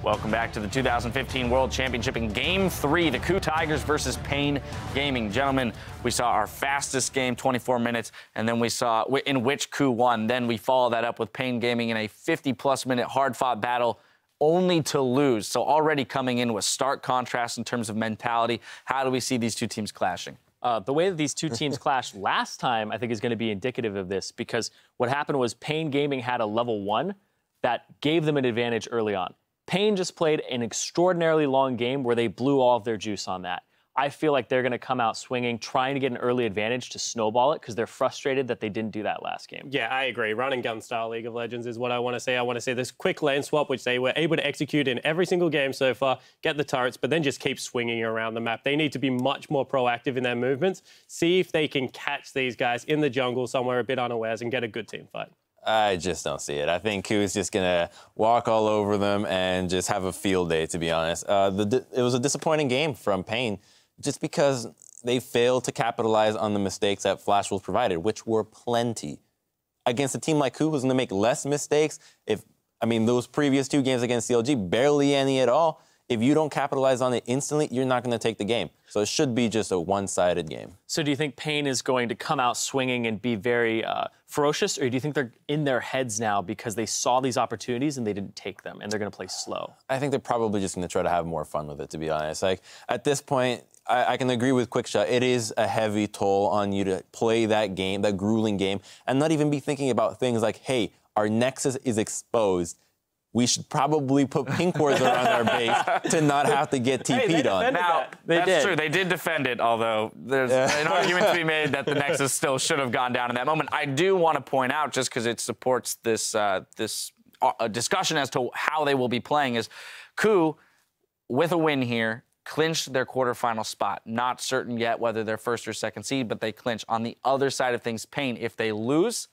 Welcome back to the 2015 World Championship in Game 3, the KOO Tigers versus paiN Gaming. Gentlemen, we saw our fastest game, 24 minutes, and then we saw in which KOO won. Then we followed that up with paiN Gaming in a 50-plus minute hard-fought battle, only to lose. So already coming in with stark contrast in terms of mentality. How do we see these two teams clashing? The way that these two teams clashed last time, I think, is going to be indicative of this, because what happened was paiN Gaming had a level 1 that gave them an advantage early on. paiN just played an extraordinarily long game where they blew all of their juice on that. I feel like they're going to come out swinging, trying to get an early advantage to snowball it, because they're frustrated that they didn't do that last game. Yeah, I agree. Run and gun style League of Legends is what I want to say. I want to say this quick lane swap, which they were able to execute in every single game so far, get the turrets, but then just keep swinging around the map. They need to be much more proactive in their movements, see if they can catch these guys in the jungle somewhere a bit unawares and get a good team fight. I just don't see it. I think KOO is just going to walk all over them and just have a field day, to be honest. It was a disappointing game from paiN just because they failed to capitalize on the mistakes that Flash Wolves provided, which were plenty. Against a team like KOO, who's going to make less mistakes, those previous two games against CLG, barely any at all. If you don't capitalize on it instantly, you're not going to take the game. So it should be just a one-sided game. So do you think paiN is going to come out swinging and be very ferocious, or do you think they're in their heads now because they saw these opportunities and they didn't take them, and they're going to play slow? I think they're probably just going to try to have more fun with it, to be honest. Like, at this point, I can agree with Quickshot. It is a heavy toll on you to play that game, that grueling game, and not even be thinking about things like, hey, our Nexus is exposed. We should probably put pink wards around our base to not have to get TP'd on. Now, that's true. They did defend it, although there's an argument to be made that the Nexus still should have gone down in that moment. I do want to point out, just because it supports this discussion as to how they will be playing, is KOO, with a win here, clinched their quarterfinal spot. Not certain yet whether they're first or second seed, but they clinch. On the other side of things, paiN, if they lose,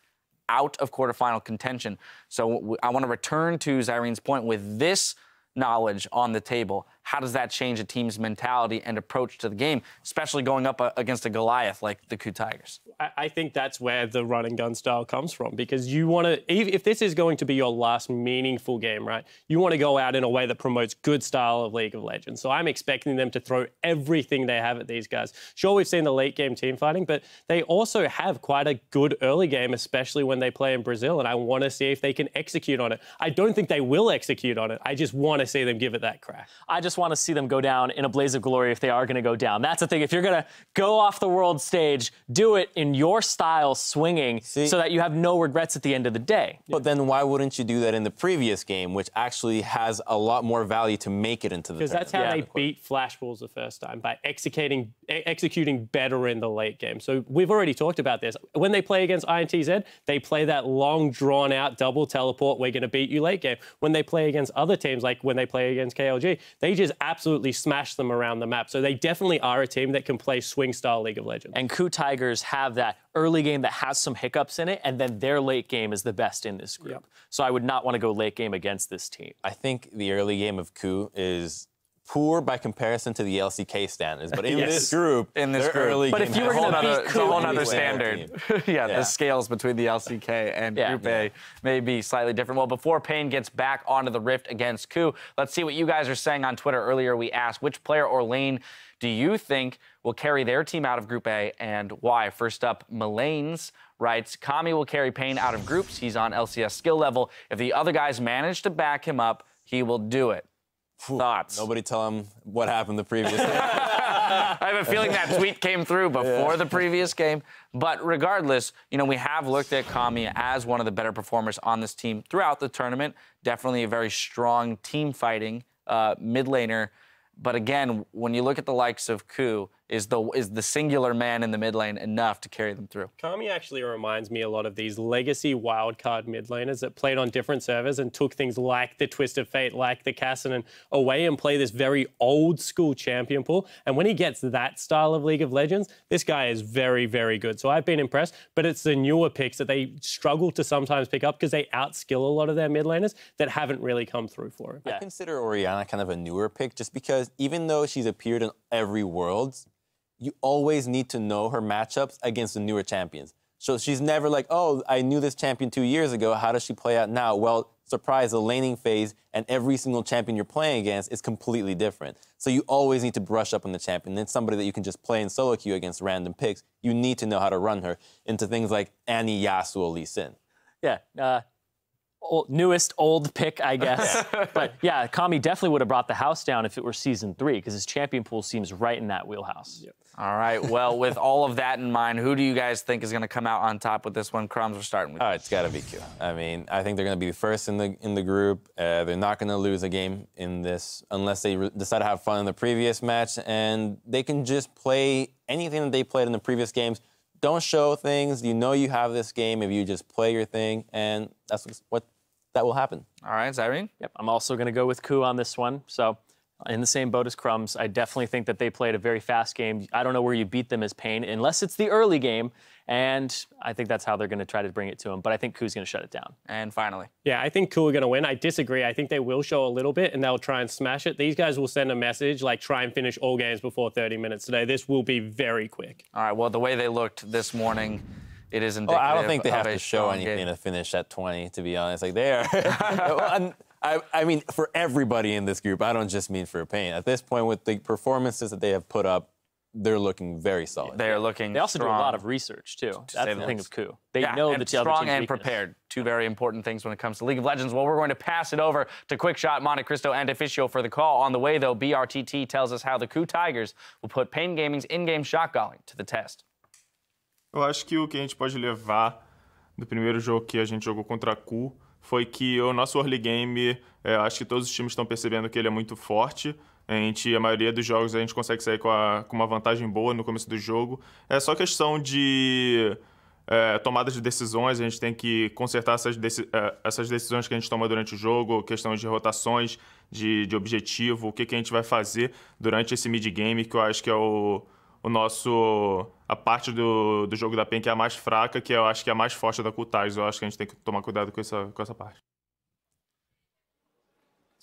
out of quarterfinal contention. So I want to return to Zyrene's point. With this knowledge on the table, how does that change a team's mentality and approach to the game, especially going up against a Goliath like the KOO Tigers? I think that's where the run and gun style comes from, because you want to, if this is going to be your last meaningful game, right, you want to go out in a way that promotes good style of League of Legends. So I'm expecting them to throw everything they have at these guys. Sure, we've seen the late game team fighting, but they also have quite a good early game, especially when they play in Brazil, and I want to see if they can execute on it. I don't think they will execute on it. I just want to see them give it that crack. I just want to see them go down in a blaze of glory if they are going to go down. That's the thing. If you're going to go off the world stage, do it in your style, swinging, so that you have no regrets at the end of the day. But then why wouldn't you do that in the previous game, which actually has a lot more value to make it into the tournament? Because that's how they beat Flash Wolves the first time, by executing better in the late game. So we've already talked about this. When they play against INTZ, they play that long, drawn-out double teleport, we're going to beat you late game. When they play against other teams, like when they play against KLG, they just absolutely smash them around the map. So they definitely are a team that can play swing-style League of Legends. And KOO Tigers have that early game that has some hiccups in it, and then their late game is the best in this group. Yep. So I would not want to go late game against this team. I think the early game of KOO is poor by comparison to the LCK standards, but in this group, early but game if you were going to beat KOO, a whole other standard. The scales between the LCK and Group A may be slightly different. Well, before paiN gets back onto the Rift against KOO, let's see what you guys are saying on Twitter. Earlier, we asked, which player or lane do you think will carry their team out of Group A, and why? First up, Malanes writes, Kami will carry paiN out of groups. He's on LCS skill level. If the other guys manage to back him up, he will do it. Thoughts? Nobody tell him what happened the previous game. I have a feeling that tweet came through before the previous game. But regardless, we have looked at Kami as one of the better performers on this team throughout the tournament. Definitely a very strong team fighting mid laner. But again, when you look at the likes of KOO, is the singular man in the mid lane enough to carry them through? Kami actually reminds me a lot of these legacy wildcard mid laners that played on different servers and took things like the Twist of Fate, like the Kassadin away and play this very old school champion pool. And when he gets that style of League of Legends, this guy is very, very good. So I've been impressed, but it's the newer picks that they struggle to sometimes pick up because they outskill a lot of their mid laners that haven't really come through for him. I consider Orianna kind of a newer pick just because even though she's appeared in every Worlds, you always need to know her matchups against the newer champions. So she's never like, oh, I knew this champion 2 years ago. How does she play out now? Well, surprise, the laning phase and every single champion you're playing against is completely different. So you always need to brush up on the champion. It's somebody that you can just play in solo queue against random picks. You need to know how to run her into things like Annie, Yasuo, Lee Sin. Yeah, newest old pick, I guess. But yeah, Kami definitely would have brought the house down if it were Season 3, because his champion pool seems right in that wheelhouse. Yep. All right, well, with all of that in mind, who do you guys think is going to come out on top with this one? Crumbs, we're starting with you. It's got to be KOO. I mean, I think they're going to be first in the group. They're not going to lose a game in this unless they decide to have fun in the previous match, and they can just play anything that they played in the previous games. Don't show things. You know you have this game if you just play your thing, and that's what that will happen. All right, Zyrene? Yep, I'm also going to go with KOO on this one. So in the same boat as Crumbs, I definitely think that they played a very fast game. I don't know where you beat them as paiN, unless it's the early game, and I think that's how they're going to try to bring it to them. But I think KOO's going to shut it down. And finally. Yeah, I think KOO are going to win. I disagree. I think they will show a little bit, and they'll try and smash it. These guys will send a message, like, try and finish all games before 30 minutes today. This will be very quick. All right, well, the way they looked this morning, it is indicative. Well, I don't think they have of to show anything game. to finish at 20, to be honest. Like, they are. I mean, for everybody in this group, I don't just mean for paiN. At this point, with the performances that they have put up, they're looking very solid. They are looking They also strong. do a lot of research, too. That's the thing of KOO. They know the other strong team's and weakness. prepared. Two very important things when it comes to League of Legends. Well, we're going to pass it over to Quickshot, Monte Cristo, and Officio for the call. On the way, though, BRTT tells us how the KOO Tigers will put paiN Gaming's in-game shot calling to the test. Eu acho que o que a gente pode levar do primeiro jogo que a gente jogou contra a KOO foi que o nosso early game, acho que todos os times estão percebendo que ele é muito forte. A maioria dos jogos a gente consegue sair com uma vantagem boa no começo do jogo. É só questão de tomada de decisões, a gente tem que consertar essas decisões que a gente toma durante o jogo, questão de rotações, de objetivo, o que a gente vai fazer durante esse mid-game, que eu acho que é a parte do jogo da paiN que é a mais fraca, que eu acho que é a mais forte da KOO Tigers. Eu acho que a gente tem que tomar cuidado com essa parte.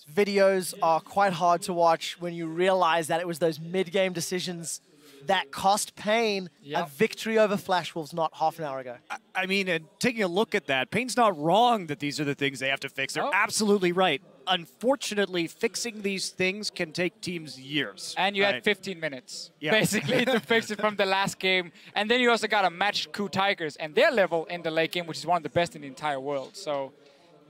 Videos are quite hard to watch when you realize that it was those mid-game decisions that cost paiN a victory over Flash Wolves not half an hour ago. I mean, and taking a look at that, paiN's not wrong that these are the things they have to fix. They're absolutely right. Unfortunately, fixing these things can take teams years. And you had 15 minutes, basically, to fix it from the last game. And then you also got to match KOO Tigers and their level in the late game, which is one of the best in the entire world. So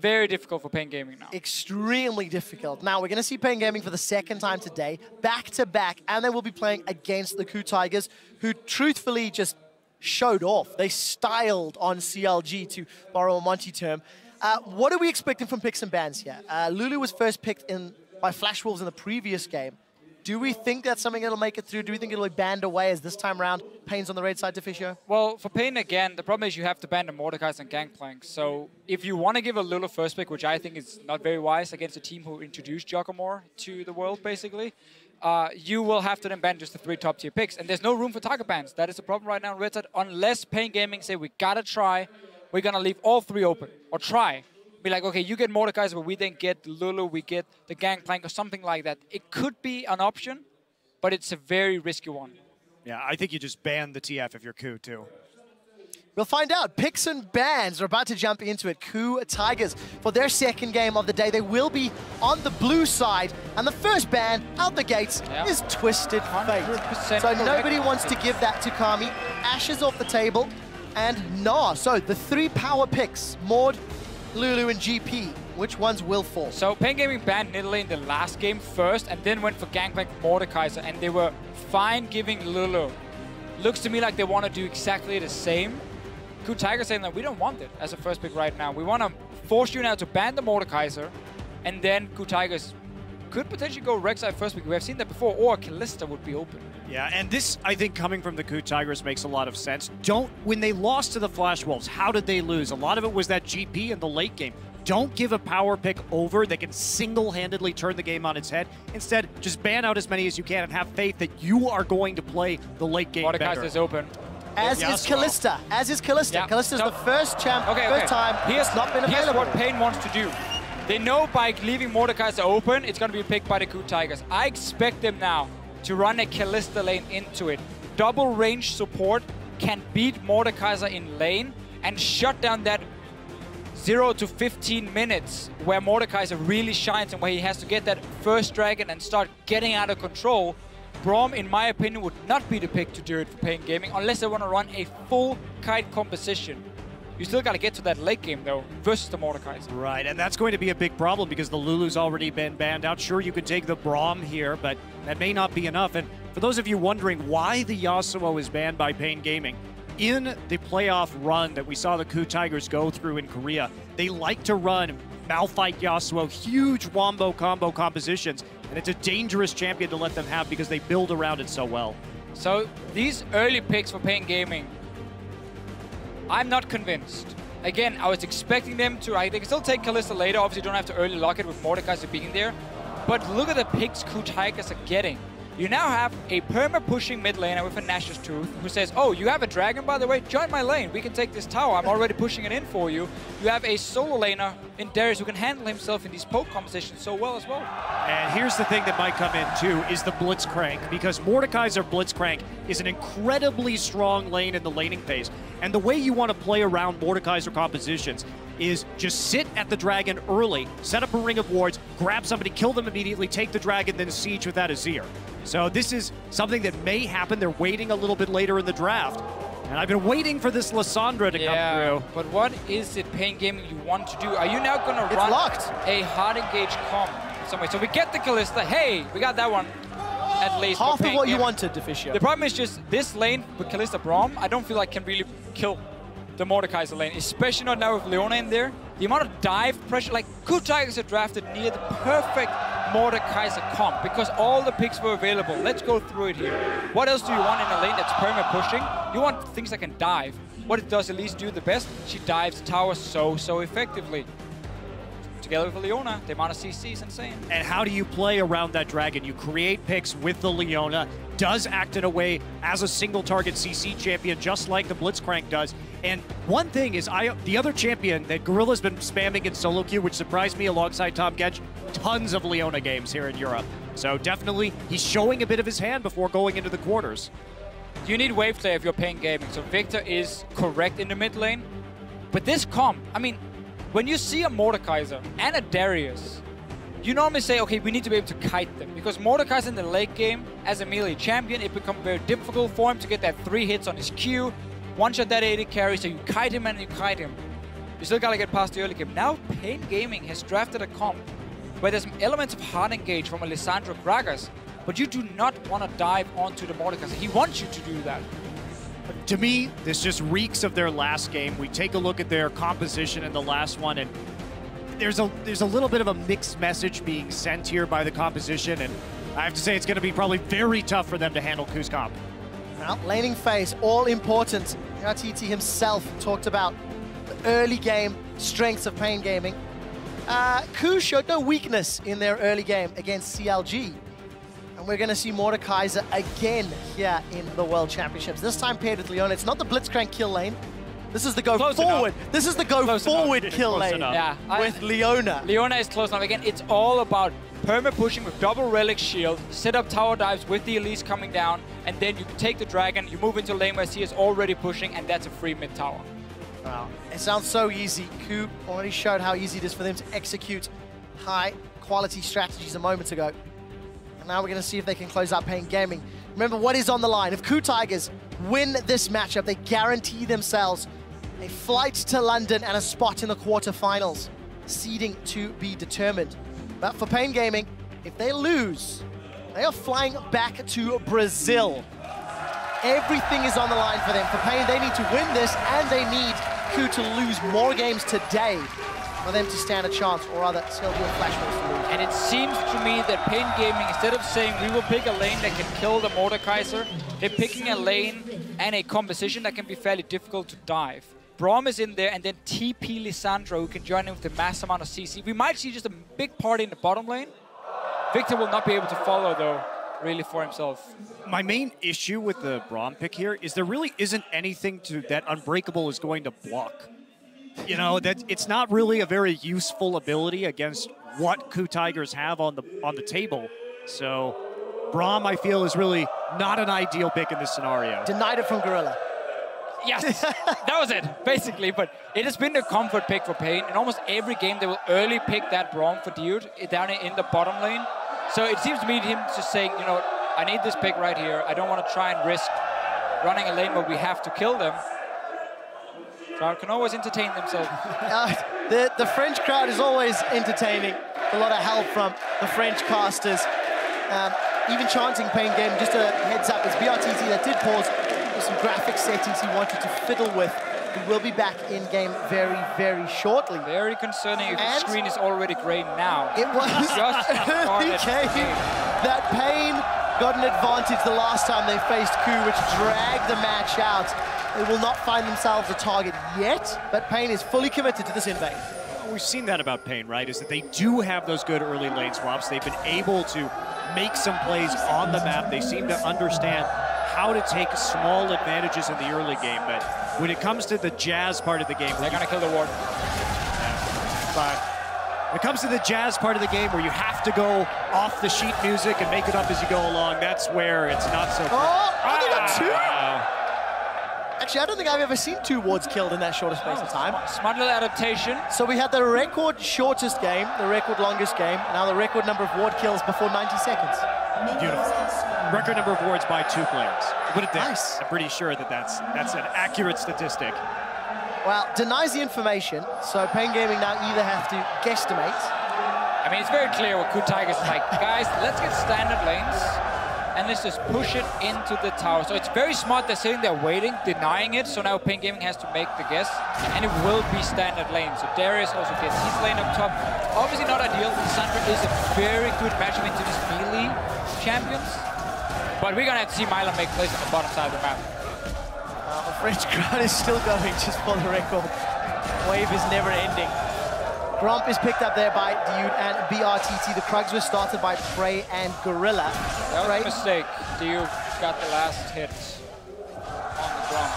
very difficult for paiN Gaming now. Extremely difficult. Now, we're going to see paiN Gaming for the second time today, back-to-back, and they will be playing against the KOO Tigers, who truthfully just showed off. They styled on CLG, to borrow a Monty term. What are we expecting from picks and bans here? Lulu was first picked by Flash Wolves in the previous game. Do we think that's something that'll make it through? Do we think it'll be banned away as this time around paiN's on the red side, Officio? Well, for paiN, again, the problem is you have to ban the Mordekaiser and Gangplank. So if you want to give a Lulu first pick, which I think is not very wise against a team who introduced Giacomo to the world, basically, you will have to then ban just the 3 top-tier picks. And there's no room for target bans. That is the problem right now in Red Side. Unless paiN Gaming say, we got to try, we're going to leave all 3 open. Or try. Be like, okay, you get Mordekaiser, but we then get Lulu, we get the Gangplank or something like that. It could be an option, but it's a very risky one. Yeah, I think you just ban the TF if you're KOO, too. We'll find out. Picks and bans are about to jump into it. KOO Tigers, for their second game of the day, they will be on the blue side. And the first ban out the gates is Twisted Fate. So nobody wants to give that to Kami. Ashes off the table, and Nah. So the 3 power picks, Maud, Lulu, and GP. Which ones will fall? So paiN Gaming banned Nidalee in the last game first, and then went for Gangplank Mordekaiser, and they were fine giving Lulu. Looks to me like they want to do exactly the same. KOO Tigers saying that we don't want it as a first pick right now. We want to force you now to ban the Mordekaiser, and then KOO Tigers could potentially go Rek'Sai first pick. We have seen that before, or Kalista would be open. Yeah, and this, I think, coming from the KOO Tigers makes a lot of sense. When they lost to the Flash Wolves, how did they lose? A lot of it was that GP in the late game. Don't give a power pick over that can single-handedly turn the game on its head. Instead, just ban out as many as you can and have faith that you are going to play the late game better. Mordekaiser is open. As is Kalista. As is Kalista. Yeah. Kalista's the first champ, first time. Here's not been available. Here's what paiN wants to do. They know by leaving Mordekaiser open, it's going to be picked by the KOO Tigers. I expect them now to run a Kalista lane into it. Double range support can beat Mordekaiser in lane and shut down that 0 to 15 minutes where Mordekaiser really shines and where he has to get that first dragon and start getting out of control, Braum, in my opinion, would not be the pick to do it for paiN Gaming unless they want to run a full kite composition. You still got to get to that late game, though, versus the Mordekaiser. Right, and that's going to be a big problem because the Lulu's already been banned out. Sure, you could take the Braum here, but that may not be enough. And for those of you wondering why the Yasuo is banned by paiN Gaming, in the playoff run that we saw the KOO Tigers go through in Korea, they like to run Malphite Yasuo, huge wombo combo compositions, and it's a dangerous champion to let them have because they build around it so well. So these early picks for paiN Gaming, I'm not convinced. Again, I was expecting them to, they can still take Kalista later, obviously don't have to early lock it with Mordekaiser being there, but look at the picks KOO Tigers are getting. You now have a perma-pushing mid laner with a Nash's Tooth who says, oh, you have a dragon, by the way? Join my lane. We can take this tower. I'm already pushing it in for you. You have a solo laner in Darius who can handle himself in these poke compositions so well as well. And here's the thing that might come in, too, is the Blitzcrank, because Mordekaiser Blitzcrank is an incredibly strong lane in the laning phase. And the way you want to play around Mordekaiser compositions is just sit at the dragon early, set up a ring of wards, grab somebody, kill them immediately, take the dragon, then siege with that Azir. So this is something that may happen. They're waiting a little bit later in the draft. And I've been waiting for this Lissandra to come through. But what is it paiN Gaming you want to do? Are you now going to run a hard engage comp in some way? So we get the Kalista. Hey, we got that one at least. Half of what you wanted, Deficio. The problem is just this lane with Kalista Braum, I don't feel like can really kill the Mordekaiser lane, especially not now with Leona in there. The amount of dive pressure, like KOO Tigers are drafted near the perfect Mordekaiser comp because all the picks were available. Let's go through it here. What else do you want in a lane that's perma pushing? You want things that can dive. What it does Elise do the best? She dives towers so effectively. Together with Leona, the amount of CC is insane. And how do you play around that dragon? You create picks with the Leona, does act in a way as a single target CC champion, just like the Blitzcrank does. And one thing is, the other champion that Gorilla's been spamming in solo queue, which surprised me alongside Tom Gedge, tons of Leona games here in Europe. So definitely, he's showing a bit of his hand before going into the quarters. You need wave play if you're paiN Gaming, so Victor is correct in the mid lane. But this comp, I mean, when you see a Mordekaiser and a Darius, you normally say, okay, we need to be able to kite them. Because Mordekaiser in the late game, as a melee champion, it becomes very difficult for him to get that 3 hits on his Q. One-shot that AD carry, so you kite him and you kite him. You still gotta get past the early game. Now paiN Gaming has drafted a comp where there's some elements of hard engage from Alessandro Gragas, but you do not want to dive onto the Mordekaiser. He wants you to do that. To me, this just reeks of their last game. We take a look at their composition in the last one, and there's a little bit of a mixed message being sent here by the composition, and I have to say it's going to be probably very tough for them to handle KOO's comp. Well, laning phase, all important. TT himself talked about the early game strengths of paiN Gaming. KOO showed no weakness in their early game against CLG. And we're going to see Mordekaiser again here in the World Championships. This time paired with Leona. It's not the Blitzcrank kill lane. This is the go forward. This is the go forward kill lane with Leona. Leona is close enough. Again, it's all about perma-pushing with double relic shield, set up tower dives with the Elise coming down, and then you can take the dragon, you move into lane where he is already pushing, and that's a free mid tower. Wow, it sounds so easy. KOO already showed how easy it is for them to execute high-quality strategies a moment ago. And now we're going to see if they can close out paiN Gaming. Remember what is on the line. If KOO Tigers win this matchup, they guarantee themselves a flight to London and a spot in the quarterfinals. Seeding to be determined. But for paiN Gaming, if they lose, they are flying back to Brazil. Everything is on the line for them. For paiN, they need to win this, and they need KOO to lose more games today for them to stand a chance, or rather, still do a flash force to lose. And it seems to me that paiN Gaming, instead of saying we will pick a lane that can kill the Mordekaiser, they're picking a lane and a composition that can be fairly difficult to dive. Braum is in there, and then TP Lissandra, who can join in with the mass amount of CC. We might see just a big party in the bottom lane. Victor will not be able to follow, though, really for himself. My main issue with the Braum pick here is there really isn't anything that Unbreakable is going to block. You know, that it's not really a very useful ability against what KOO Tigers have on the table. So Braum, I feel, is really not an ideal pick in this scenario. Denied it from Gorilla. Yes, that was it, basically. But it has been the comfort pick for paiN. In almost every game, they will early pick that Braum for Dude down in the bottom lane. So it seems to me him just saying, you know, I need this pick right here. I don't want to try and risk running a lane where we have to kill them. Crowd can always entertain themselves. The French crowd is always entertaining. A lot of help from the French casters. Even chanting paiN game, just a heads up, it's BRTT that did pause. There's some graphic settings he wanted to fiddle with. He will be back in game very, very shortly. Very concerning if the screen is already grey now. It was just early game that paiN got an advantage the last time they faced KOO, which dragged the match out. They will not find themselves a target yet, but paiN is fully committed to this invade. We've seen that about paiN, right? Is that they do have those good early lane swaps. They've been able to make some plays on the map. They seem to understand how to take small advantages in the early game, but when it comes to the jazz part of the game, they're gonna kill the ward. But when it comes to the jazz part of the game where you have to go off the sheet music and make it up as you go along, that's where it's not so good. Oh, they got two? Actually, I don't think I've ever seen 2 wards killed in that shorter space of time. Smart little adaptation. So we had the record shortest game, the record longest game, and now the record number of ward kills before 90 seconds. Beautiful. Record number of wards by 2 players. Put it there. Nice. I'm pretty sure that that's an accurate statistic. Well, denies the information, so paiN Gaming now either have to guesstimate. I mean, it's very clear what KOO Tigers is like, guys, let's get standard lanes, and let's just push it into the tower. So it's very smart. They're sitting there waiting, denying it. So now paiN Gaming has to make the guess, and it will be standard lane. So Darius also gets his lane up top. Obviously not ideal. Sandra is a very good matchup into these melee champions. But we're going to have to see Mylon make plays on the bottom side of the map. The French crowd is still going, just for the record. Wave is never ending. Gromp is picked up there by Dude and BRTT. The Krugs were started by Prey and Gorilla. That was a mistake. Dude got the last hit on the Gromp.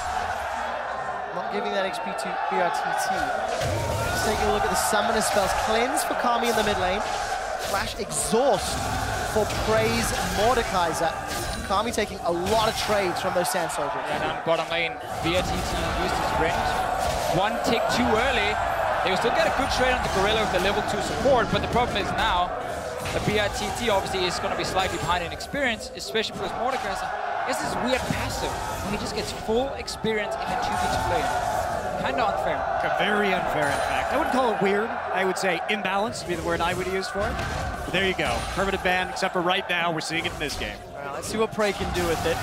Not giving that XP to BRTT. Just taking a look at the summoner spells. Cleanse for Kami in the mid lane. Flash Exhaust for Prey's Mordekaiser. Kami taking a lot of trades from those Sand Soldiers. And on bottom lane, BRTT used his range. One tick too early. They will still get a good trade on the Gorilla with the level 2 support, but the problem is now the BRTT obviously is going to be slightly behind in experience, especially because Mordekaiser has this weird passive where he just gets full experience in a 2v2 lane. Kind of unfair. Very unfair, in fact. I wouldn't call it weird. I would say imbalanced would be the word I would use for it. But there you go. Permanent ban, except for right now, we're seeing it in this game. Well, let's see what Prey can do with it.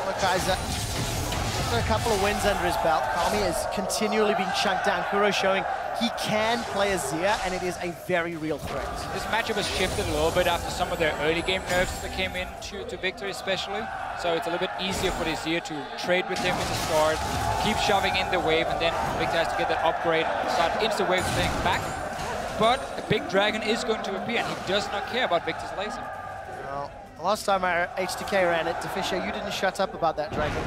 Mordekaiser got a couple of wins under his belt. Kami has continually been chunked down. Kuro showing he can play as Zia, and it is a very real threat. This matchup has shifted a little bit after some of their early game nerfs that came in to Victor especially. So it's a little bit easier for the Zia to trade with him in the start, keep shoving in the wave, and then Victor has to get that upgrade and start insta wave thing back. But a big dragon is going to appear, and he does not care about Victor's laser. Well, last time our H2K ran it, Defisha, you didn't shut up about that dragon.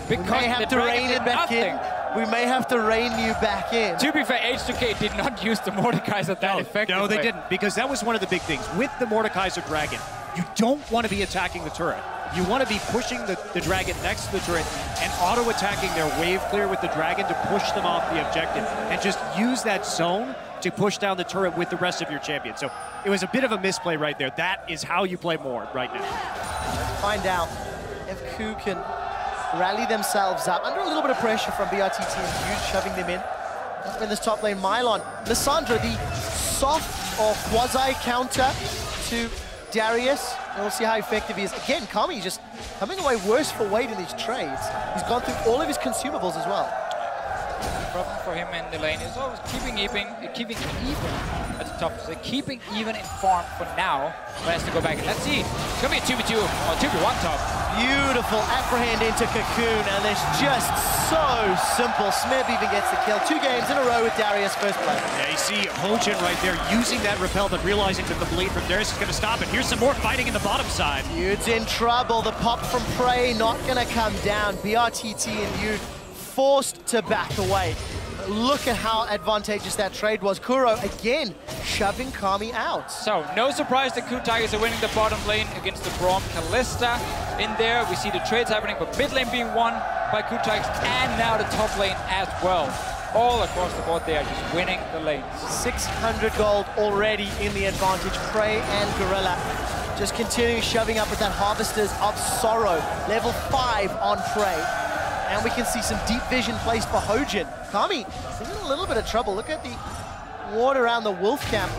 Because we may have to rein it back in. We may have to rein you back in. To be fair, H2K did not use the Mordekaiser that effectively. No, they didn't, because that was one of the big things. With the Mordekaiser Dragon, you don't want to be attacking the turret. You want to be pushing the dragon next to the turret and auto-attacking their wave clear with the dragon to push them off the objective, and just use that zone to push down the turret with the rest of your champions. So it was a bit of a misplay right there. That is how you play more right now. Let's find out if KOO can rally themselves up under a little bit of pressure from BRTT and Dude shoving them in. Up in this top lane, Mylon. Lissandra, the soft or quasi-counter to Darius. And we'll see how effective he is. Again, Kami just coming away worse for weight in these trades. He's gone through all of his consumables as well. The problem for him in the lane is always keeping even at the top. So keeping even in farm for now, but has to go back. And let's see. It's going to be a 2v2 or 2v1 top. Beautiful apprehend into Cocoon, and it's just so simple. Smith even gets the kill. 2 games in a row with Darius first play. Yeah, you see Hojin right there using that repel, but realizing that the bleed from Darius is going to stop it. Here's some more fighting in the bottom side. Dude's in trouble. The pop from Prey not going to come down. BRTT and Dude forced to back away. Look at how advantageous that trade was. Kuro again shoving Kami out. So no surprise the KOO Tigers are winning the bottom lane against the Braum Kalista in there. We see the trades happening, but mid lane being won. by KOO Tigers, and now the top lane as well. All across the board, they are just winning the lanes. 600 gold already in the advantage. paiN and Gorilla just continuing shoving up with that Harvesters of Sorrow. Level 5 on paiN. And we can see some deep vision placed for Hojin. Kami is in a little bit of trouble. Look at the ward around the Wolf camp.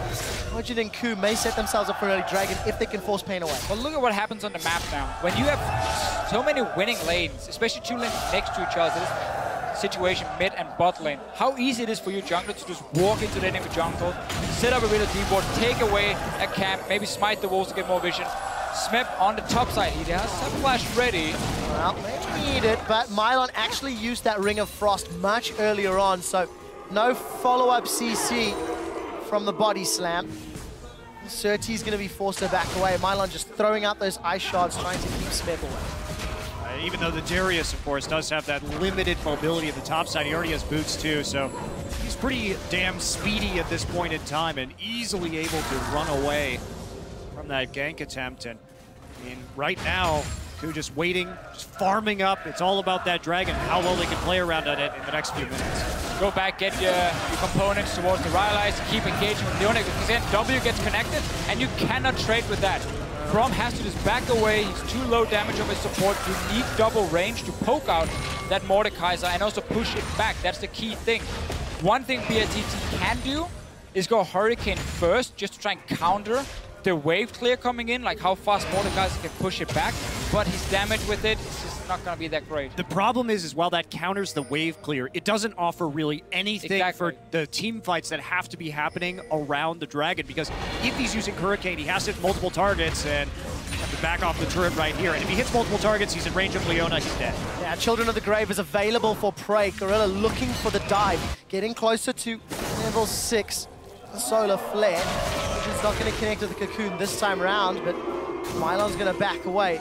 Hojin and KOO may set themselves up for an early dragon if they can force paiN away. But look at what happens on the map now. When you have so many winning lanes, especially 2 lanes next to each other, this situation mid and bot lane, how easy it is for you jungler to just walk into the enemy jungle, set up a bit of deep ward, take away a camp, maybe smite the walls to get more vision. Smep on the top side, he has a flash ready. Well, they need it, but Mylon actually used that Ring of Frost much earlier on, so no follow-up CC from the body slam. Surtees going to be forced to back away. Mylon just throwing out those ice shards, trying to keep Smep away. Even though the Darius, of course, does have that limited mobility at the top side, he already has boots too, so he's pretty damn speedy at this point in time and easily able to run away from that gank attempt. And I mean, right now, KOO just waiting, just farming up. It's all about that dragon, how well they can play around it in the next few minutes. Go back, get your components towards the Rylai's, keep engaging with Leonic, because then W gets connected, and you cannot trade with that. Braum has to just back away. He's too low damage of his support. You need double range to poke out that Mordekaiser and also push it back. That's the key thing. One thing BRTT can do is go Hurricane first, just to try and counter the wave clear coming in, like how fast Mordekaiser can push it back, but his damage with it is just not going to be that great. The problem is while that counters the wave clear, it doesn't offer really anything for the team fights that have to be happening around the dragon, because if he's using Hurricane, he has to hit multiple targets and have to back off the turret right here. And if he hits multiple targets, he's in range of Leona, he's dead. Yeah, Children of the Grave is available for paiN. Gorilla looking for the dive, getting closer to level 6. The Solar Flare, which is not going to connect with the Cocoon this time around, but Mylon's going to back away.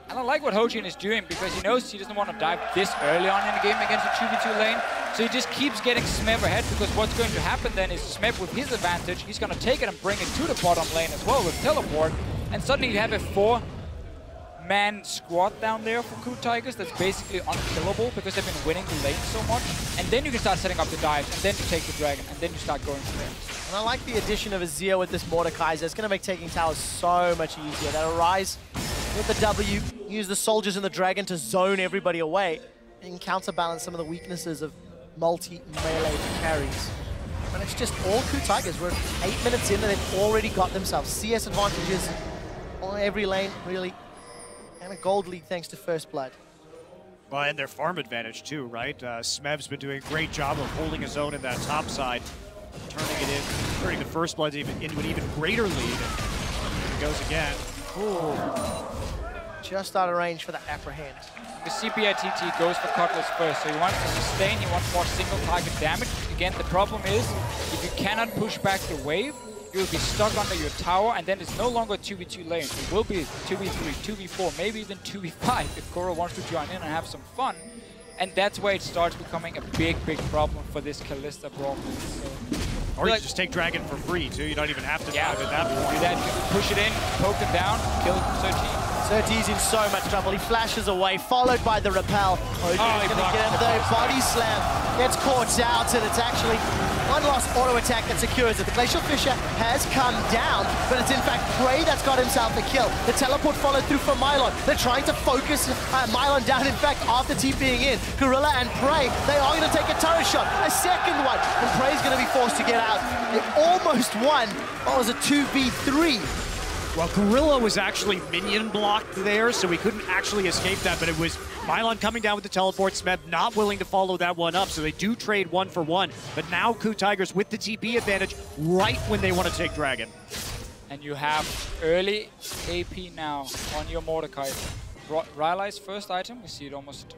And I like what Hojin is doing, because he knows he doesn't want to dive this early on in the game against a 2v2 lane. So he just keeps getting Smep ahead, because what's going to happen then is Smep with his advantage, he's going to take it and bring it to the bottom lane as well with teleport. And suddenly you have a 4-man squad down there for KOO Tigers that's basically unkillable, because they've been winning the lane so much. And then you can start setting up the dives, and then you take the dragon, and then you start going from there. And I like the addition of Azir with this Mordekaiser. It's going to make taking towers so much easier. That'll rise with the W, use the soldiers and the dragon to zone everybody away, and counterbalance some of the weaknesses of multi-melee carries. And it's just all KOO Tigers. We're 8 minutes in and they've already got themselves CS advantages on every lane, really. And a gold lead thanks to First Blood. Well, and their farm advantage too, right? Smev's been doing a great job of holding his own in that top side, turning it in, turning the First Blood into an even greater lead. And here it goes again. Ooh. Just out of range for that apprehend. The CPITT goes for Cutlass first, so he wants to sustain, he wants more single target damage. Again, the problem is, if you cannot push back the wave, you will be stuck under your tower, and then it's no longer 2v2 lane. It will be 2v3, 2v4, maybe even 2v5 if Goro wants to join in and have some fun. And that's where it starts becoming a big, big problem for this Kalista Braum. So, or you just take Dragon for free too, you don't even have to dive at that point. Do that, push it in, poke him down, kill Surtees. Surtees in so much trouble. He flashes away, followed by the repel. Hojin is going to get him the body slam. Gets caught out, and it's actually one lost auto attack that secures it. The Glacial Fissure has come down, but it's in fact paiN that's got himself a kill. The teleport followed through from Mylon. They're trying to focus Mylon down, in fact, after TPing in. Gorilla and paiN, they are going to take a turret shot. A second one, and paiN's going to be forced to get out. They almost won. That was a 2v3. Well, Gorilla was actually minion blocked there, so we couldn't actually escape that, but it was Mylon coming down with the teleport, Smeb not willing to follow that one up, so they do trade 1 for 1. But now KOO Tigers with the TP advantage right when they want to take Dragon. And you have early AP now on your Mordekaiser. Rylai's first item, we see it almost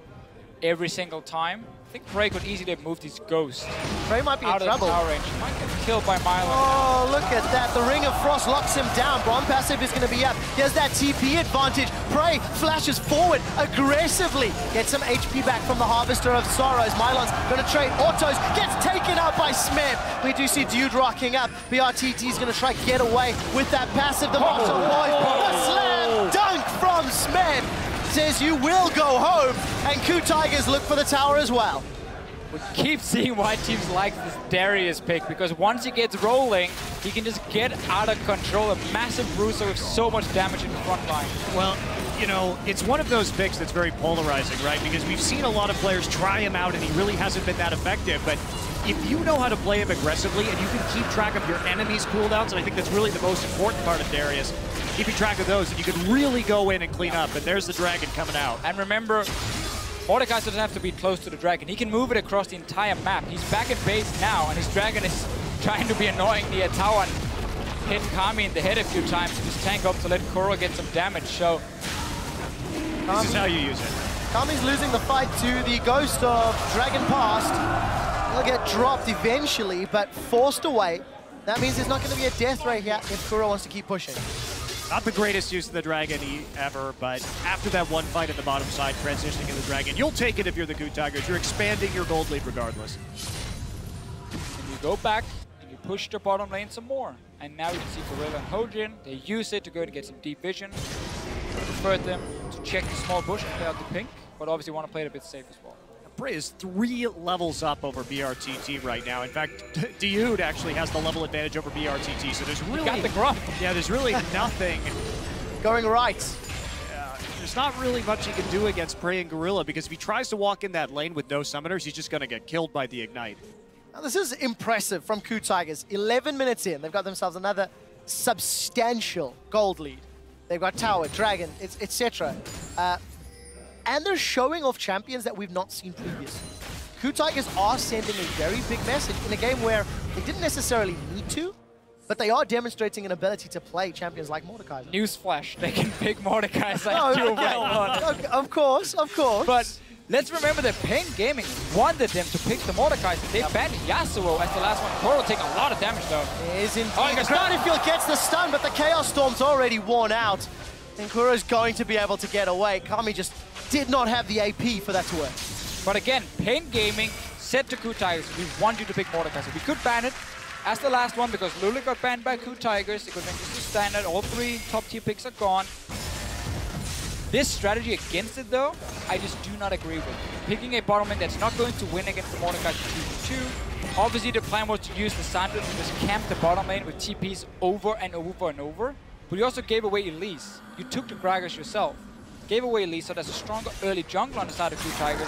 every single time. I think paiN could easily move these ghosts. paiN might be out in trouble. Of power range. He might get killed by Mylon. Oh, look at that. The Ring of Frost locks him down. Braum passive is going to be up. Here's that TP advantage. paiN flashes forward aggressively. Gets some HP back from the Harvester of Sorrows. Mylon's going to trade autos. Gets taken out by Smeb. We do see Dude rocking up. BRTT is going to try get away with that passive. The Monster Boy. A slam dunk from Smeb. says you will go home, and KOO Tigers look for the tower as well. We keep seeing why teams like this Darius pick, because once he gets rolling, he can just get out of control. A massive bruiser with so much damage in the front line. Well, you know, it's one of those picks that's very polarizing, right? Because we've seen a lot of players try him out and he really hasn't been that effective. But if you know how to play him aggressively and you can keep track of your enemy's cooldowns, and I think that's really the most important part of Darius, keeping track of those, and you can really go in and clean up. And there's the dragon coming out. And remember, Mordekaiser doesn't have to be close to the dragon. He can move it across the entire map. He's back at base now, and his dragon is trying to be annoying near tower and hit Kami in the head a few times to just tank up to let KOO get some damage. So this is how you use it. Kami's losing the fight to the ghost of Dragon Past. He'll get dropped eventually, but forced away. That means there's not going to be a death ray here if KOO wants to keep pushing. Not the greatest use of the dragon ever, but after that one fight at the bottom side, transitioning to the dragon, you'll take it if you're the KOO Tigers. You're expanding your gold lead regardless. And you go back and you push the bottom lane some more. And now you can see Gorilla and Hojin. They use it to go and get some deep vision. Prefer them to check the small bush and play out the pink, but obviously want to play it a bit safe as well. Bray is 3 levels up over BRTT right now. In fact, Dude actually has the level advantage over BRTT, so there's really... got the grump. Yeah, there's really nothing... Going right. There's not really much he can do against Prey and Gorilla, because if he tries to walk in that lane with no summoners, he's just going to get killed by the Ignite. Now, this is impressive from KOO Tigers. 11 minutes in, they've got themselves another substantial gold lead. They've got Tower, Dragon, etc. And they're showing off champions that we've not seen previously. KOO Tigers are sending a very big message in a game where they didn't necessarily need to, but they are demonstrating an ability to play champions like Mordekaiser. Newsflash, they can pick Mordekaiser. Okay, of course. But let's remember that paiN Gaming wanted them to pick the Mordekaiser. They banned Yasuo as the last one. KOO will take a lot of damage though. Is indeed. Battlefield gets the stun, but the Chaos Storm's already worn out. And KOO's going to be able to get away. Kami just did not have the AP for that to work. But again, paiN Gaming said to KOO Tigers, we want you to pick Mordekaiser. We could ban it as the last one because Lulu got banned by KOO Tigers. It could make this a standard. All 3 top tier picks are gone. This strategy against it though, I just do not agree with. Picking a bottom lane that's not going to win against the Mordekaiser 2v2. Obviously the plan was to use the Sandra to just camp the bottom lane with TPs over and over and over. But you also gave away Elise. You took the Gragas yourself. Gave away Elise, so there's a stronger early jungler on the side of KOO Tigers,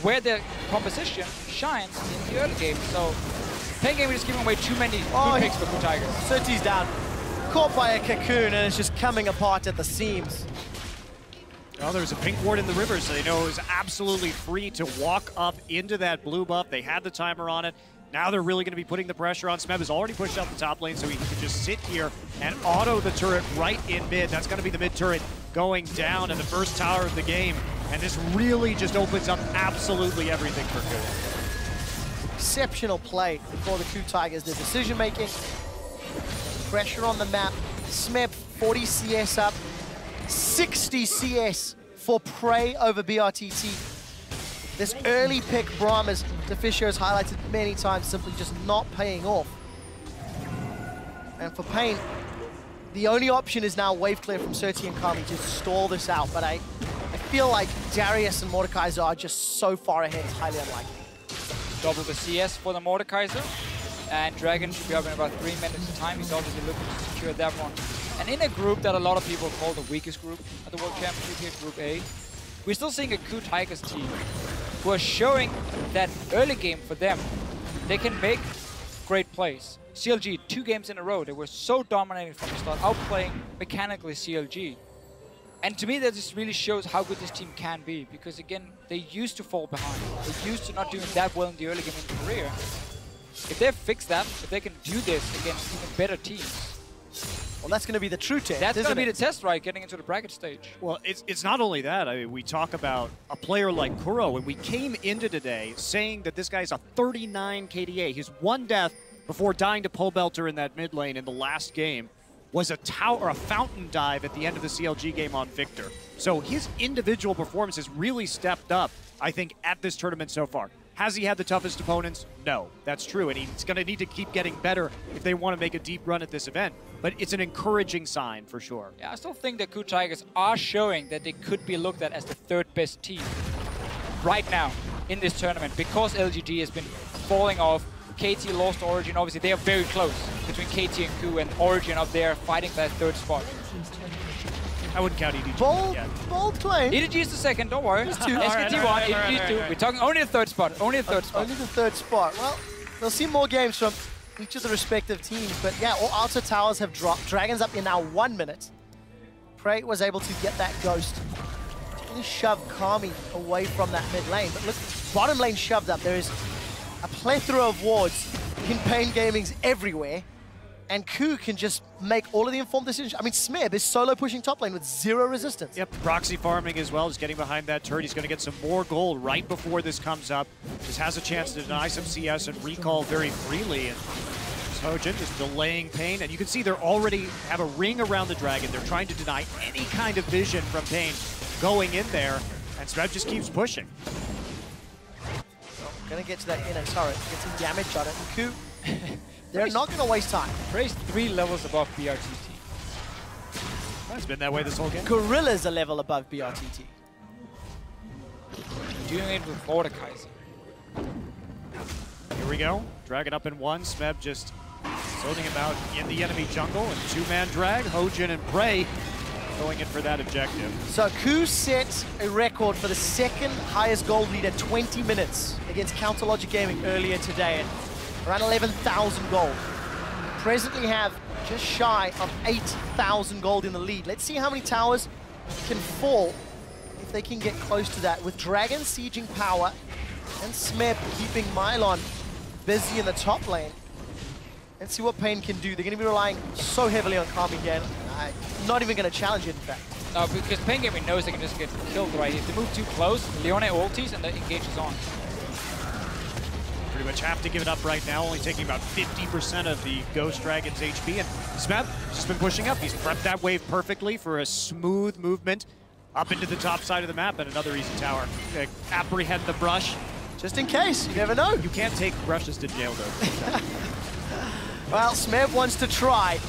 where the composition shines in the early game. So paiN Gaming is giving away too many good picks for KOO Tigers. Surti's down. Caught by a cocoon, and it's just coming apart at the seams. Well, there's a pink ward in the river, so they know it was absolutely free to walk up into that blue buff. They had the timer on it. Now they're really going to be putting the pressure on. Smeb has already pushed out the top lane, so he can just sit here and auto the turret right in mid. That's going to be the mid turret going down in the first tower of the game. And this really just opens up absolutely everything for KOO. Exceptional play for the KOO Tigers. Their decision-making, pressure on the map. Smeb 40 CS up, 60 CS for Prey over BRTT. This early pick, Braum, as Deficio has highlighted many times, simply just not paying off. And for paiN, the only option is now wave clear from Surti and Kami to stall this out. But I feel like Darius and Mordekaiser are just so far ahead, it's highly unlikely. Double the CS for the Mordekaiser. And Dragon should be up in about 3 minutes of time. He's obviously looking to secure that one. And in a group that a lot of people call the weakest group at the World Championship here, Group A, we're still seeing a KOO Tigers team who are showing that early game for them, they can make great plays. CLG, 2 games in a row, they were so dominating from the start, outplaying mechanically CLG. And to me, that just really shows how good this team can be, because again, they used to fall behind. They used to not doing that well in the early game in their career. If they fix that, if they can do this against even better teams, well, that's going to be the true test. That's going to be the test, right, getting into the bracket stage. Well, it's not only that. I mean, we talk about a player like KOO, and we came into today saying that this guy's a 39 KDA. His 1 death before dying to Pole Belter in that mid lane in the last game was a tower or a fountain dive at the end of the CLG game on Victor. So his individual performance has really stepped up, I think, at this tournament so far. Has he had the toughest opponents? No, that's true, and he's going to need to keep getting better if they want to make a deep run at this event. But it's an encouraging sign for sure. Yeah, I still think the KOO Tigers are showing that they could be looked at as the third best team right now in this tournament because LGD has been falling off. KT lost Origin. Obviously, they are very close between KT and KOO, and Origin up there fighting that third spot. I wouldn't count EDG. Bold claim. EDG is the second, don't worry. There's two. SKT one, EDG is two. We're talking only the third spot. Only the third spot. Only the third spot. Well, we'll see more games from each of the respective teams. But yeah, all outer towers have dropped. Dragons up in now 1 minute. preiN was able to get that ghost. He shoved Kami away from that mid lane. But look, bottom lane shoved up. There is a plethora of wards in paiN Gaming's everywhere. And KOO can just make all of the informed decisions. I mean, Smeb is solo pushing top lane with 0 resistance. Yep, proxy farming as well, just getting behind that turret. He's going to get some more gold right before this comes up. Just has a chance to deny some CS and recall very freely. And Sojin just delaying paiN. And you can see they're already have a ring around the dragon. They're trying to deny any kind of vision from paiN going in there. And Smeb just keeps pushing. Going to get to that inner turret, get some damage on it. And KOO, they're not going to waste time. preiN's 3 levels above BRTT. It's been that way this whole game. Gorilla's a level above BRTT. Doing it with Mordekaiser. Here we go. Dragon up in 1. Smeb just sorting him out in the enemy jungle. And 2-man drag. Hojin and preiN going in for that objective. So KOO set a record for the second highest gold lead at 20 minutes against Counter Logic Gaming earlier today at around 11,000 gold. Presently have just shy of 8,000 gold in the lead. Let's see how many towers can fall if they can get close to that. With Dragon sieging power and Smeb keeping Mylon busy in the top lane. Let's see what paiN can do. They're going to be relying so heavily on Kami again. Not even going to challenge it, in fact. No, because paiN Gaming knows they can just get killed right here. If they move too close, Leone ultis and the engage is on. Pretty much have to give it up right now, only taking about 50% of the Ghost Dragon's HP. And Smeb just been pushing up. He's prepped that wave perfectly for a smooth movement up into the top side of the map and another easy tower. Apprehend the brush. Just in case, you never know. You can't take brushes to jail, though. Well, Smeb wants to try.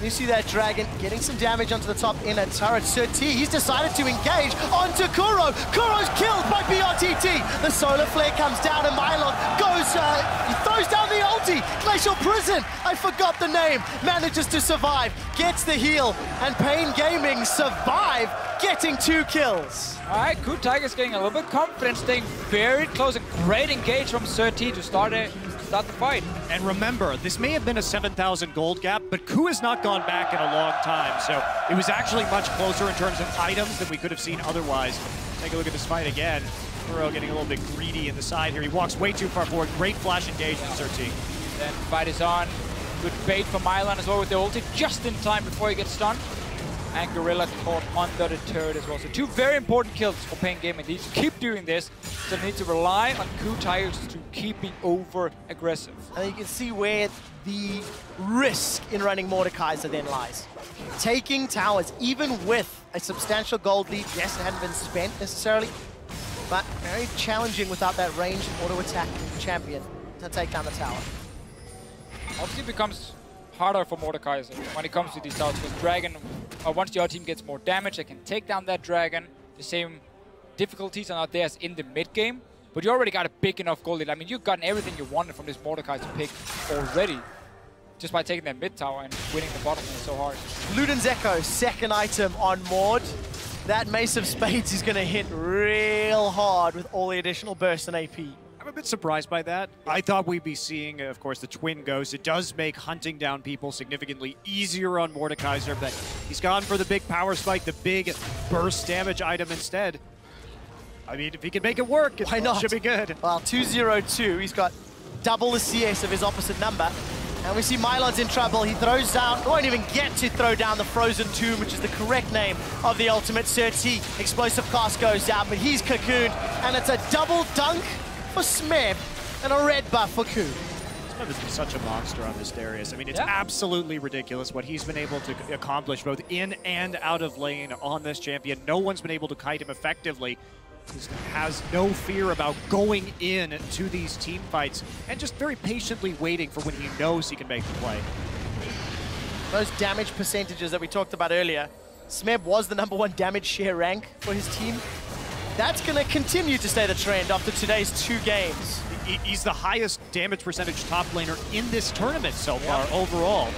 You see that Dragon getting some damage onto the top inner turret. Surti, he's decided to engage onto Kuro. Kuro's killed by BRTT. The solar flare comes down and Mylon goes, he throws down the ulti. Glacial Prison, I forgot the name. Manages to survive, gets the heal, and paiN Gaming survive, getting 2 kills. All right, KOO Tigers getting a little bit confident, staying very close. A great engage from Surti to start the fight. And remember, this may have been a 7,000 gold gap, but KOO has not gone back in a long time, so it was actually much closer in terms of items than we could have seen otherwise. Take a look at this fight again. Kuro getting a little bit greedy in the side here. He walks way too far forward. Great flash engage from Surti. Then fight is on. Good bait for Mylon as well with the ulti, just in time before he gets stunned. And Gorilla caught under the turret as well. So 2 very important kills for paiN Gaming. They need to keep doing this, so they need to rely on KOO Tigers to keep being over-aggressive. And you can see where the risk in running Mordekaiser then lies. Taking towers, even with a substantial gold lead, yes, it hadn't been spent necessarily, but very challenging without that ranged auto-attack champion to take down the tower. Obviously it becomes harder for Mordekaiser when it comes to these towers, because Dragon, once the other team gets more damage, they can take down that Dragon. The same difficulties are not there as in the mid game, but you already got a big enough gold lead. I mean, you've gotten everything you wanted from this Mordekaiser pick already, just by taking that mid tower and winning the bottom lane so hard. Luden's Echo, second item on Mord. That Mace of Spades is going to hit real hard with all the additional burst and AP. I'm a bit surprised by that. I thought we'd be seeing, of course, the Twin Ghost. It does make hunting down people significantly easier on Mordekaiser, but he's gone for the big power spike, the big burst damage item instead. I mean, if he can make it work, why not? Should be good. Well, 202, he's got double the CS of his opposite number. And we see Mylon's in trouble. He throws down, won't even get to throw down the Frozen Tomb, which is the correct name of the ultimate. Surti, explosive cast goes out, but he's cocooned, and it's a double dunk for Smeb and a red buff for KOO. Smeb has been such a monster on this Darius. I mean, it's absolutely ridiculous what he's been able to accomplish both in and out of lane on this champion. No one's been able to kite him effectively. has no fear about going in to these team fights and just very patiently waiting for when he knows he can make the play. Those damage percentages that we talked about earlier, Smeb was the #1 damage share rank for his team. That's going to continue to stay the trend after today's 2 games. He's the highest damage percentage top laner in this tournament so far overall,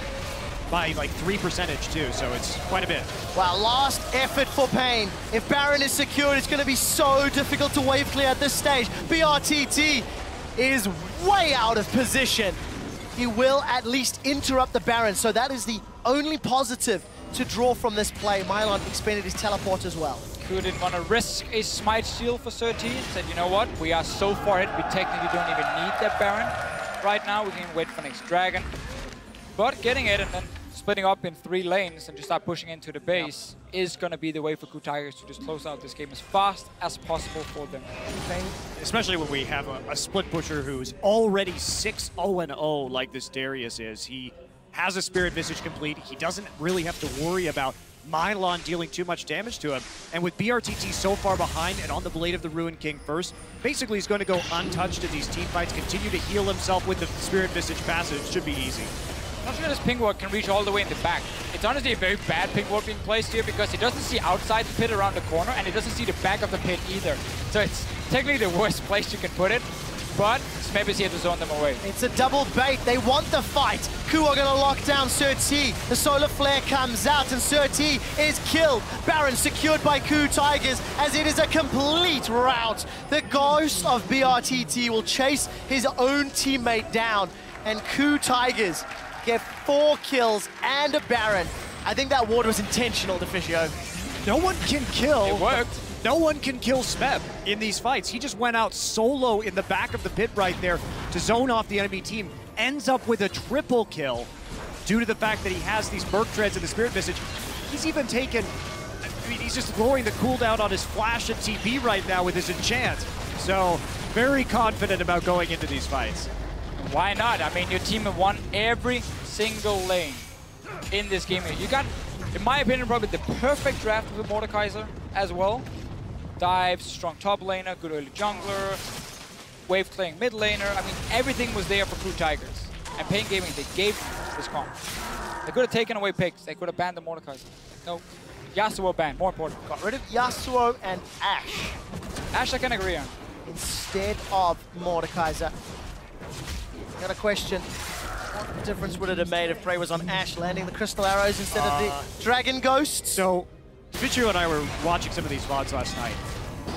by like 3% too, so it's quite a bit. Wow, last effort for paiN. If Baron is secured, it's going to be so difficult to wave clear at this stage. BRTT is way out of position. He will at least interrupt the Baron, so that is the only positive to draw from this play. Mylon expended his teleport as well. KOO didn't want to risk a smite steal for 13. Said, you know what, we are so far ahead, we technically don't even need that Baron right now. We can wait for next Dragon. But getting it and then splitting up in 3 lanes and just start pushing into the base is going to be the way for KOO Tigers to just close out this game as fast as possible for them. Especially when we have a split pusher who's already 6-0-0 like this Darius is. He has a Spirit Visage complete. He doesn't really have to worry about Mylon dealing too much damage to him. And with BRTT so far behind and on the Blade of the Ruined King first, basically he's going to go untouched in these team fights, continue to heal himself with the Spirit Visage passive. It should be easy. Not sure this ping ward can reach all the way in the back. It's honestly a very bad ping ward being placed here because he doesn't see outside the pit around the corner and he doesn't see the back of the pit either. So it's technically the worst place you can put it, but Smeb is here to zone them away. It's a double bait. They want the fight. KOO are going to lock down Sir T. The Solar Flare comes out and Sir T is killed. Baron secured by KOO Tigers as it is a complete rout. The ghost of BRTT will chase his own teammate down and KOO Tigers get 4 kills and a Baron. I think that ward was intentional, Deficio. No one can kill. It worked. No one can kill Smeb in these fights. He just went out solo in the back of the pit right there to zone off the enemy team. Ends up with a triple kill due to the fact that he has these Merc Treads and the Spirit Visage. He's even taken, I mean, he's just lowering the cooldown on his Flash and TP right now with his Enchant. So, very confident about going into these fights. Why not? I mean, your team have won every single lane in this game here. You got, in my opinion, probably the perfect draft with Mordekaiser as well. Dives, strong top laner, good early jungler, wave clearing mid laner. I mean, everything was there for KOO Tigers. And paiN Gaming, they gave this comp. They could have taken away picks. They could have banned the Mordekaiser. No, Yasuo banned, more important. Got rid of Yasuo and Ashe. Ashe I can agree on. Instead of Mordekaiser. Got a question. What difference would it have made if Prey was on Ashe, landing the crystal arrows instead of the dragon ghosts? So, Vichu and I were watching some of these VODs last night.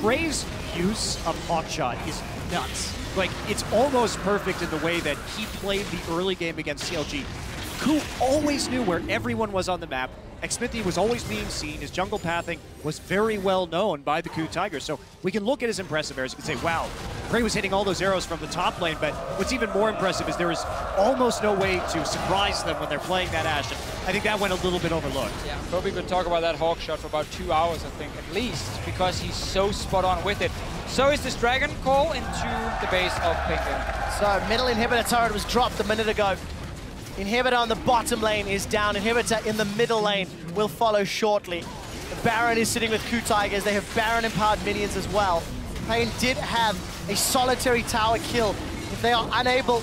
Prey's use of Hawkshot is nuts. Like, it's almost perfect in the way that he played the early game against CLG. KOO always knew where everyone was on the map. Xmithie was always being seen. His jungle pathing was very well known by the KOO Tigers. So we can look at his impressive arrows and say, wow, Prey was hitting all those arrows from the top lane, but what's even more impressive is there is almost no way to surprise them when they're playing that Ashe. And I think that went a little bit overlooked. Yeah, probably could talk about that hawk shot for about 2 hours, I think, at least, because he's so spot on with it. So is this Dragon call into the base of paiN. So middle inhibitor turret was dropped a minute ago. Inhibitor on the bottom lane is down. Inhibitor in the middle lane will follow shortly. The Baron is sitting with KOO Tigers. They have Baron-empowered minions as well. paiN did have a solitary tower kill. If they are unable,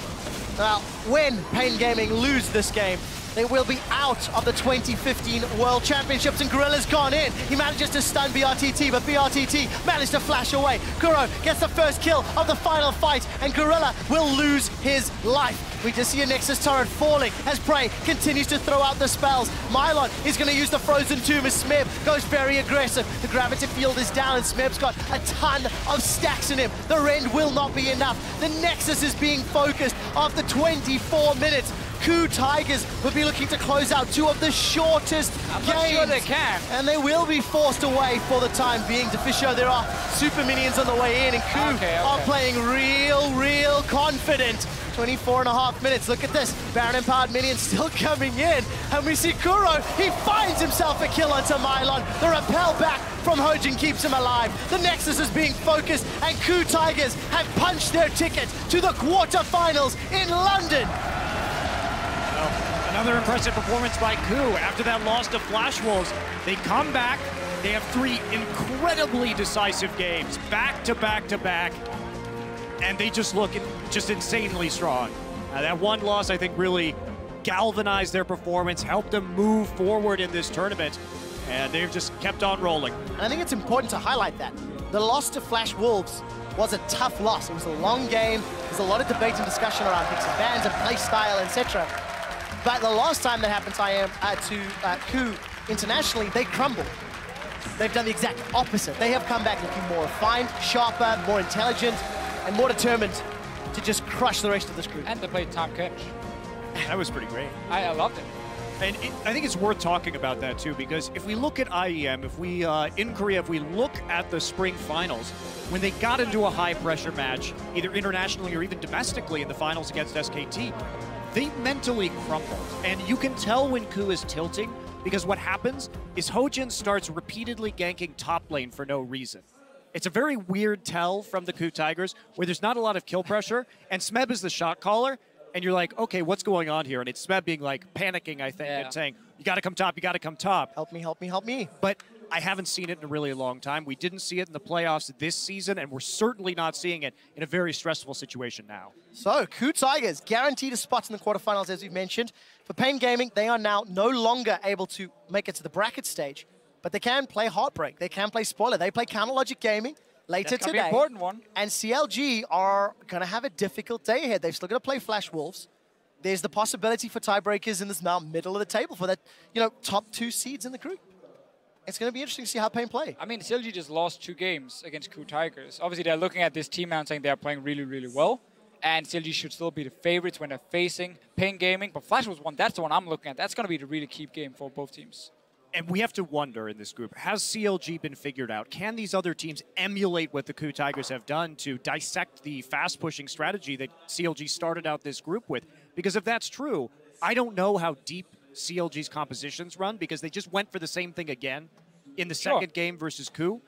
well, when paiN Gaming lose this game, they will be out of the 2015 World Championships, and Gorilla's gone in. He manages to stun BRTT, but BRTT managed to flash away. Kuro gets the first kill of the final fight, and Gorilla will lose his life. We just see a Nexus turret falling as Prey continues to throw out the spells. Mylon is going to use the Frozen Tomb as Smeb goes very aggressive. The gravity field is down, and Smeb's got a ton of stacks in him. The Rend will not be enough. The Nexus is being focused after 24 minutes. KOO Tigers will be looking to close out 2 of the shortest games. I'm not sure they can. And they will be forced away for the time being. Deficio, there are super minions on the way in, and KOO are playing real confident. 24.5 minutes, look at this. Baron-empowered minions still coming in. And we see Kuro, he finds himself a kill onto Mylon. The repel back from Hojin keeps him alive. The Nexus is being focused, and KOO Tigers have punched their ticket to the quarterfinals in London. Another impressive performance by KOO. After that loss to Flash Wolves, they come back. They have 3 incredibly decisive games, back to back to back, and they just look just insanely strong. That one loss, I think, really galvanized their performance, helped them move forward in this tournament, and they've just kept on rolling. And I think it's important to highlight that. The loss to Flash Wolves was a tough loss. It was a long game. There's a lot of debate and discussion around picks and bans and play style, etc. But the last time that happened to KOO internationally, they crumbled. They've done the exact opposite. They have come back looking more refined, sharper, more intelligent, and more determined to just crush the rest of this group. And they played Tom Kench. That was pretty great. I loved it. And I think it's worth talking about that too, because if we look at IEM, if we, in Korea, if we look at the spring finals, when they got into a high-pressure match, either internationally or even domestically in the finals against SKT, they mentally crumbled. And you can tell when KOO is tilting, because what happens is Hojin starts repeatedly ganking top lane for no reason. It's a very weird tell from the KOO Tigers, where there's not a lot of kill pressure, and Smeb is the shot caller, and you're like, okay, what's going on here? And it's Smeb being like panicking, I think, and saying, you gotta come top, you gotta come top. Help me, help me, help me. But I haven't seen it in a really long time. We didn't see it in the playoffs this season, and we're certainly not seeing it in a very stressful situation now. So, KOO Tigers guaranteed a spot in the quarterfinals, as we've mentioned. For paiN Gaming, they are now no longer able to make it to the bracket stage, but they can play Heartbreak, they can play Spoiler, they play Counter Logic Gaming later That's today. Be an important one. And CLG are going to have a difficult day ahead. They've still got to play Flash Wolves. There's the possibility for tiebreakers in this now middle of the table for that, top 2 seeds in the group. It's going to be interesting to see how paiN play. I mean, CLG just lost 2 games against KOO Tigers. Obviously, they're looking at this team now and saying they're playing really, really well. And CLG should still be the favorites when they're facing paiN Gaming. But Flash was one. That's the one I'm looking at. That's going to be the really key game for both teams. And we have to wonder in this group, has CLG been figured out? Can these other teams emulate what the KOO Tigers have done to dissect the fast-pushing strategy that CLG started out this group with? Because if that's true, I don't know how deep CLG's compositions run, because they just went for the same thing again in the second game versus KOO,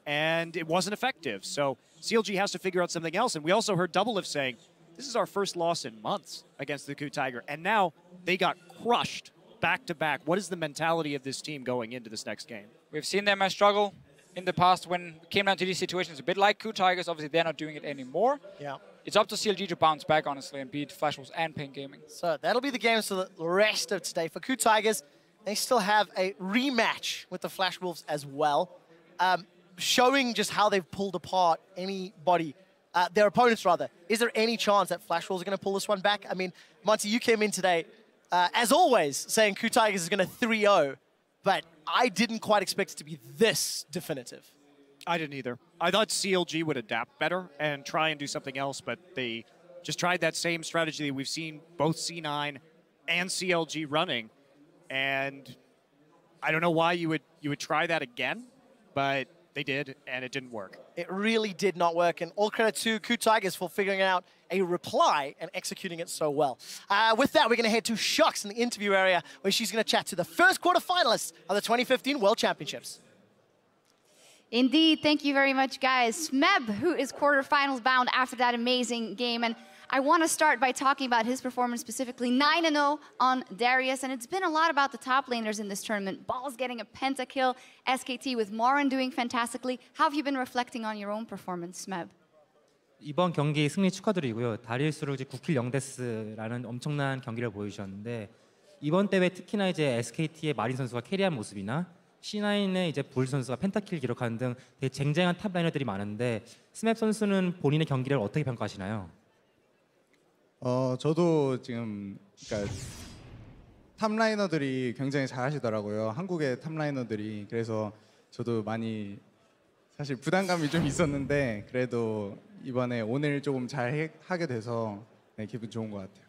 and it wasn't effective. So CLG has to figure out something else. And we also heard Doublelift saying, this is our first loss in months against the KOO Tiger, and now they got crushed back-to-back. What is the mentality of this team going into this next game? We've seen them struggle in the past when it came down to these situations, a bit like KOO Tigers. Obviously, they're not doing it anymore. Yeah. It's up to CLG to bounce back, honestly, and beat Flash Wolves and paiN Gaming. So that'll be the games for the rest of today. For KOO Tigers, they still have a rematch with the Flash Wolves as well, showing just how they've pulled apart anybody, their opponents rather. Is there any chance that Flash Wolves are going to pull this one back? I mean, Monty, you came in today, as always, saying KOO Tigers is going to 3-0, but I didn't quite expect it to be this definitive. I didn't either. I thought CLG would adapt better and try and do something else, but they just tried that same strategy that we've seen both C9 and CLG running. And I don't know why you would try that again, but they did, and it didn't work. It really did not work, and all credit to KOO Tigers for figuring out a reply and executing it so well. With that, we're going to head to Shocks in the interview area, where she's going to chat to the first quarterfinalists of the 2015 World Championships. Indeed, thank you very much, guys. Smeb, who is quarterfinals bound after that amazing game, and I want to start by talking about his performance specifically, 9-0 on Darius, and it's been a lot about the top laners in this tournament. Ball's getting a pentakill, SKT with Morin doing fantastically. How have you been reflecting on your own performance, Smeb? 이번 경기 승리 축하드리고요. 다리우스로 이제 9킬 0데스라는 엄청난 경기를 보여주셨는데 이번 대회 특히나 이제 SKT의 마린 선수가 캐리한 모습이나 C9의 이제 불 선수가 펜타킬 기록하는 등 되게 쟁쟁한 탑 라이너들이 많은데 스맵 선수는 본인의 경기를 어떻게 평가하시나요? 저도 지금 그러니까 탑라이너들이 굉장히 잘하시더라고요. 한국의 탑라이너들이. 그래서 저도 많이 사실 부담감이 좀 있었는데 그래도 이번에 오늘 조금 잘 하게 돼서 기분 좋은 것 같아요.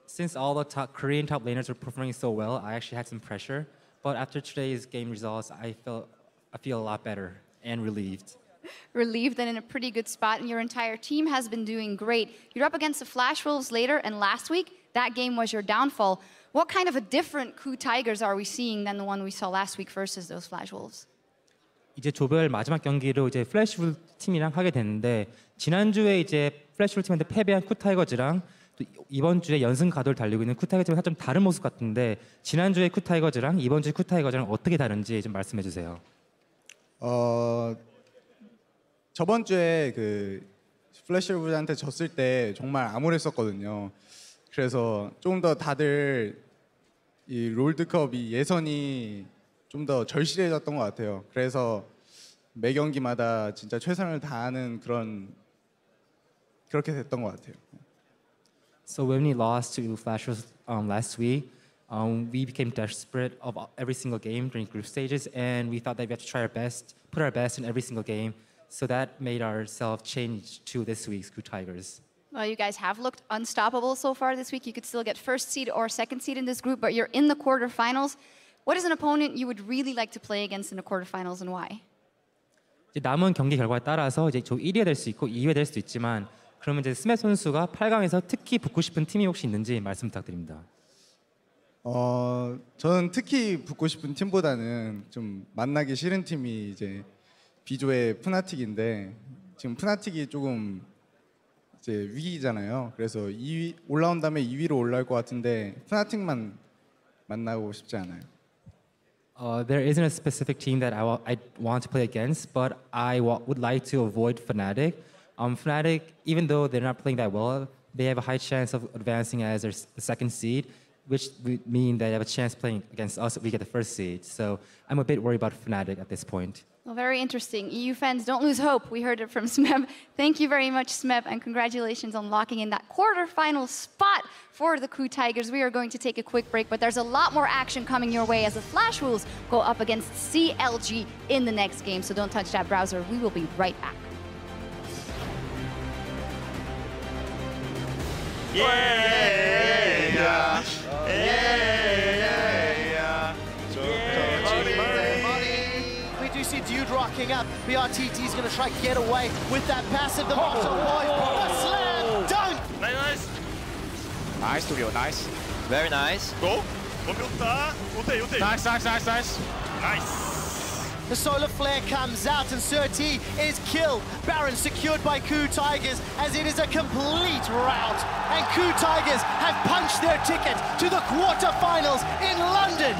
Since all the Korean top laners were performing so well, I actually had some pressure. But after today's game results, I feel a lot better and relieved. Relieved and in a pretty good spot, and your entire team has been doing great. You're up against the Flash Wolves later, and last week, that game was your downfall. What kind of a different KOO Tigers are we seeing than the one we saw last week versus those Flash Wolves? 이제 조별 마지막 경기로 이제 플래시풀 팀이랑 하게 됐는데 지난주에 이제 플래시풀 팀한테 패배한 KOO 타이거즈랑 또 또 이번 주에 연승 가도를 달리고 있는 쿠타이거즈는 살짝 좀 다른 모습 같은데 지난주의 쿠타이거즈랑 이번 주의 쿠타이거즈랑 어떻게 다른지 좀 말씀해 주세요. 저번 주에 그 플래시오브한테 졌을 때 정말 암울했었거든요. 그래서 좀 더 다들 이 롤드컵이 예선이 좀 더 절실해졌던 것 같아요. 그래서 매 경기마다 진짜 최선을 다하는 그렇게 됐던 것 같아요. So when we lost to Flashers last week, we became desperate of every single game during group stages, and we thought that we had to try our best, put our best in every single game. So that made ourselves change to this week's KOO Tigers. Well, you guys have looked unstoppable so far this week. You could still get first seed or second seed in this group, but you're in the quarterfinals. What is an opponent you would really like to play against in the quarterfinals, and why? 이제 남은 경기 결과에 따라서 이제 저 1위가 될 수 있고 2위가 될 수도 있지만 그러면 이제 스맵 선수가 8강에서 특히 붙고 싶은 팀이 혹시 있는지 말씀 부탁드립니다. 저는 특히 붙고 싶은 팀보다는 좀 만나기 싫은 팀이 이제 B조의 푸나틱인데 지금 푸나틱이 조금 이제 위기잖아요. 그래서 2위 올라온 다음에 2위로 올라올 것 같은데 푸나틱만 만나고 싶지 않아요. There isn't a specific team that I want to play against, but I would like to avoid Fnatic. Fnatic, even though they're not playing that well, they have a high chance of advancing as their second seed, which would mean that they have a chance playing against us if we get the first seed. So I'm a bit worried about Fnatic at this point. Well, very interesting. EU fans, don't lose hope. We heard it from Smeb. Thank you very much, Smeb, and congratulations on locking in that quarterfinal spot for the KOO Tigers. We are going to take a quick break, but there's a lot more action coming your way as the Flash Wolves go up against CLG in the next game. So don't touch that browser. We will be right back. We do see Dude rocking up. BRTT is going to try to get away with that passive. The Monster Boy, the slam dunk. Nice. Nice, Studio, nice. Very nice. Go. Nice. The solar flare comes out and Surti is killed. Baron secured by KOO Tigers as it is a complete rout. And KOO Tigers have punched their ticket to the quarterfinals in London.